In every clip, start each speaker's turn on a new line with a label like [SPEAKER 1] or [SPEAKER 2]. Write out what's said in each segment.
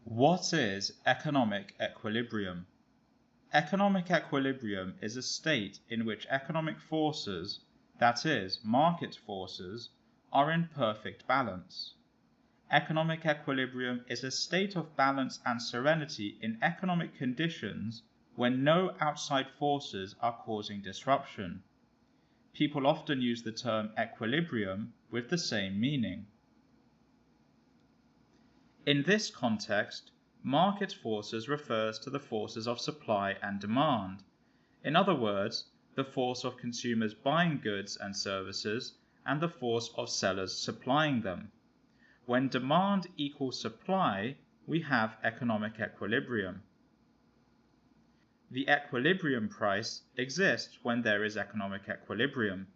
[SPEAKER 1] What is economic equilibrium? Economic equilibrium is a state in which economic forces, that is, market forces, are in perfect balance. Economic equilibrium is a state of balance and serenity in economic conditions when no outside forces are causing disruption. People often use the term equilibrium with the same meaning. In this context, market forces refers to the forces of supply and demand. In other words, the force of consumers buying goods and services and the force of sellers supplying them. When demand equals supply, we have economic equilibrium. The equilibrium price exists when there is economic equilibrium.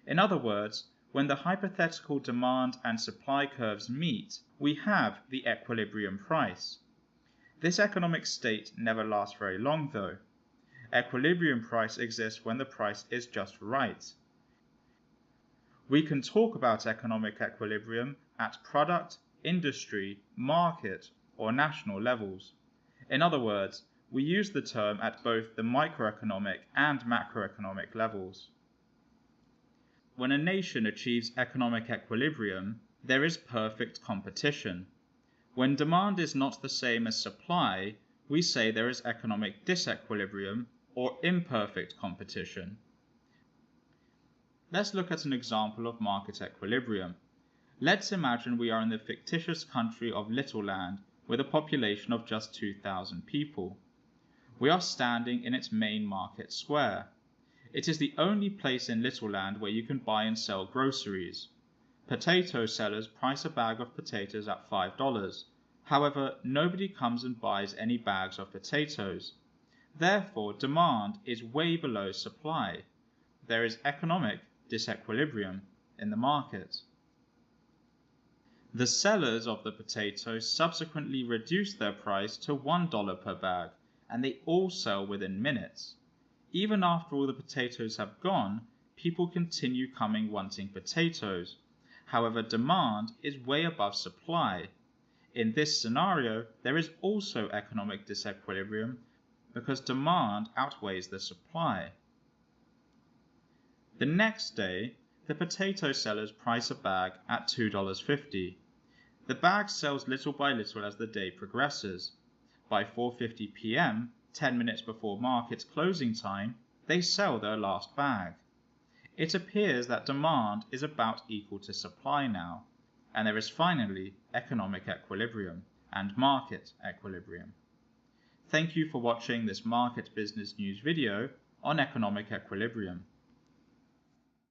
[SPEAKER 1] In other words, when the hypothetical demand and supply curves meet, we have the equilibrium price. This economic state never lasts very long though. Equilibrium price exists when the price is just right. We can talk about economic equilibrium at product, industry, market, or national levels. In other words, we use the term at both the microeconomic and macroeconomic levels. When a nation achieves economic equilibrium, there is perfect competition. When demand is not the same as supply, we say there is economic disequilibrium or imperfect competition. Let's look at an example of market equilibrium. Let's imagine we are in the fictitious country of Little Land with a population of just 2,000 people. We are standing in its main market square. It is the only place in Little Land where you can buy and sell groceries. Potato sellers price a bag of potatoes at $5. However, nobody comes and buys any bags of potatoes. Therefore, demand is way below supply. There is economic disequilibrium in the market. The sellers of the potatoes subsequently reduce their price to $1 per bag, and they all sell within minutes. Even after all the potatoes have gone, people continue coming wanting potatoes. However, demand is way above supply. In this scenario, there is also economic disequilibrium because demand outweighs the supply. The next day, the potato sellers price a bag at $2.50. The bag sells little by little as the day progresses. By 4:50 p.m., 10 minutes before market closing time, they sell their last bag. It appears that demand is about equal to supply now, and there is finally economic equilibrium and market equilibrium. Thank you for watching this Market Business News video on economic equilibrium.